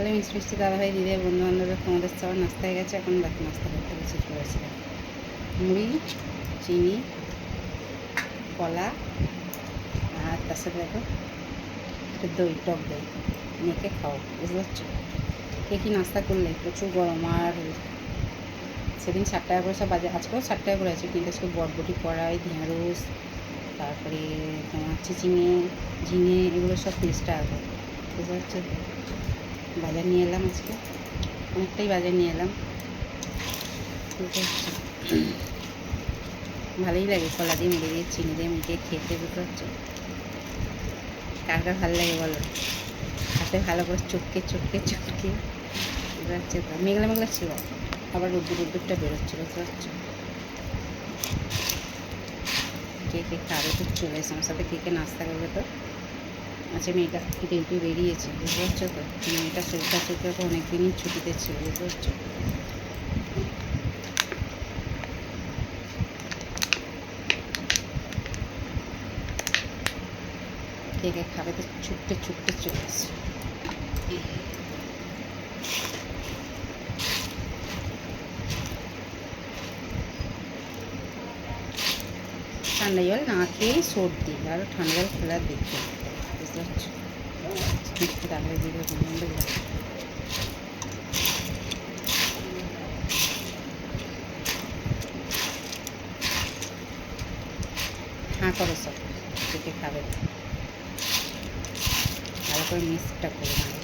তাহলে মিষ্টি মিষ্টি দাদাভাই দিদি বন্ধু বান্ধবের তোমাদের সবার নাস্তা হয়ে গেছে। এখন দেখো নাস্তা করতে বসে চলেছে। মুড়ি, চিনি, কলা, আর তার সাথে দেখো একটু দই, টক দই মেখে খাও, বুঝতে পারছো? কে কী নাস্তা করলে? প্রচুর গরম। আর সেদিন 60 টাকা করে সব বাজে, আজকেও 60 টাকা করে আছে, কিন্তু আজকে বরবটি, কড়াই, ঢেঁড়স, তারপরে তোমার চিচিঙে, ঝিঙে, এগুলো সব 30 টাকা করে, বুঝতে পারছো? বাজার নিয়ে এলাম আজকে, অনেকটাই বাজার নিয়ে এলাম, বুঝতে পারছো? ভালোই লাগে কলা দিয়ে মুড়ি দিয়ে চিনি দিয়ে মিটিয়ে খেতে, বুঝতে পারছো? কার কার ভালো লাগে বলো? হাতে ভালো করে চটকে চটকে চটকে, বুঝতে পারছো তো? মেঘলা মেঘলা ছিল, আবার রোদ্দুরটা বেরোচ্ছিল, বুঝতে পারছো? কে কে খাবে তো চলে এসে আমার সাথে, কে কে নাস্তা করবে তো? আচ্ছা, মেয়েটা ডিউটি বেরিয়েছে, বুঝতে পারছো তো? মেয়েটা শরীরটা চোখে তো অনেক দিনই ছুটিতে ছিল, বুঝতে পারছো? কে কে খাবে তো ছুটতে ছুটতে চলে এসে। ঠান্ডা জল না খেয়েই সর্দি, আরও ঠান্ডা জল খেলার দেখতে, বুঝতে পারছো? মিষ্টি তাহলে দিকে বন্ধু, হাঁ করো সব, কে খাবে ভালো করে মিক্সটা করে নেবে,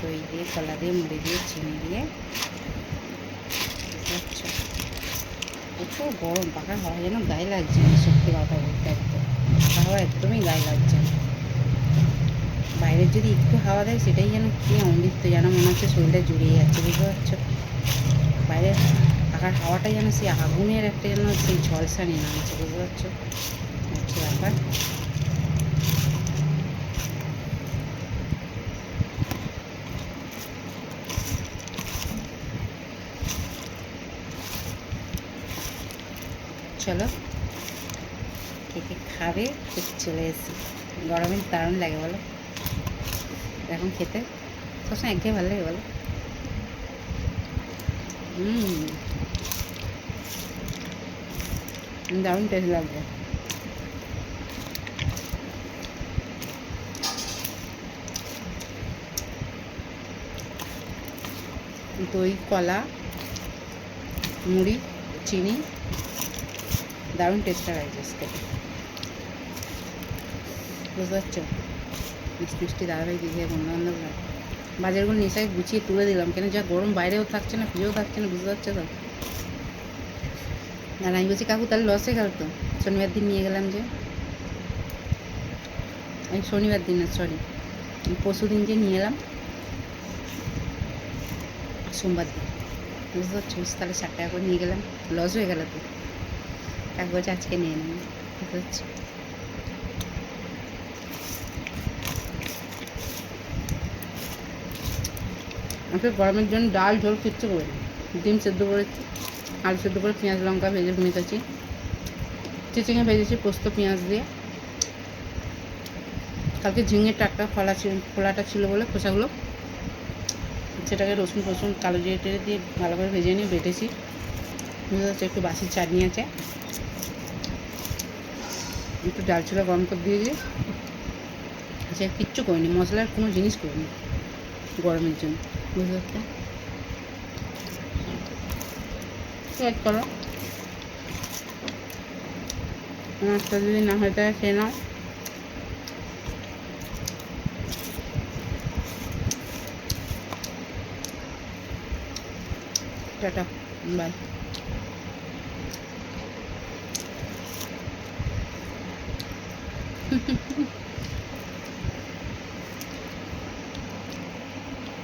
দই দিয়ে, কলা দিয়ে, মুড়ি দিয়ে, চিনি দিয়ে, বুঝতে পারছো? প্রচুর গরম, পাখার হাওয়া যেন গায়ে লাগছে না, সত্যি কথা বলতে একদম পাখার হাওয়া একদমই গায়ে লাগছে না। বাইরের যদি একটু হাওয়া দেয় সেটাই যেন কি অমৃত, যেন মনে হচ্ছে শরীরটা জুড়িয়ে যাচ্ছে, বুঝতে পারছো? বাইরের পাখার হাওয়াটা যেন সেই আগুনের একটা যেন সেই ঝলসা নিয়ে নামছে, বুঝতে পারছো? হচ্ছে ব্যাপার। চলো, কে কে খাবে চলে এসেছি। গরমে দারুণ লাগে বলো এখন খেতে, সবসময় একঘেয়ে ভালো লাগে বলো? দারুণ টেস্ট লাগবে। দই, কলা, মুড়ি, চিনি, দারুণ টেস্টটা হয়েছে খেতে, বুঝতে পারছো? মিষ্টি মিষ্টি দাদাভাই দিদি বন্ধু বান্ধবরা বাজারগুলো নিশায় গুছিয়ে তুলে দিলাম, কেন যা গরম, বাইরেও থাকছে না, ফ্রিজেও থাকছে না, বুঝতে পারছো তো? আর আমি বলছি কাকু তাহলে লস হয়ে গেল তো, শনিবার দিন নিয়ে গেলাম যে, আমি শনিবার দিন না, সরি পরশু দিন যে নিয়ে এলাম সোমবার দিন, বুঝতে পারছো? তাহলে 60 টাকা করে নিয়ে গেলাম, লস হয়ে গেল তো। কাকু বলছে আজকে নিয়ে নেব, বুঝতে পারছো? আমাকে গরমের জন্য ডাল ঝোল কিচ্ছু করে ডিম সেদ্ধ করেছি, আলু সেদ্ধ করে পেঁয়াজ লঙ্কা ভেজে মেখেছি, চিচিঙে ভেজেছি পোস্ত পেঁয়াজ দিয়ে। কালকে ঝিঙে টাটকা খোলাটা ছিল বলে খোসাগুলো, সেটাকে রসুন ফসুন কালো জিরে টেরে দিয়ে ভালো করে ভেজে নিয়ে বেটেছি, বুঝতে পারছি? একটু বাসি চাটনি আছে, একটু ডাল ছোলা গরম করে দিয়েছি, আচ্ছা কিচ্ছু করিনি, মশলার কোনো জিনিস করিনি গরমের জন্য, বুঝতে পারছো? অ্যাড করো, নাস্তা যদি না হয় তাহলে খেয়ে নাও। Tata, by.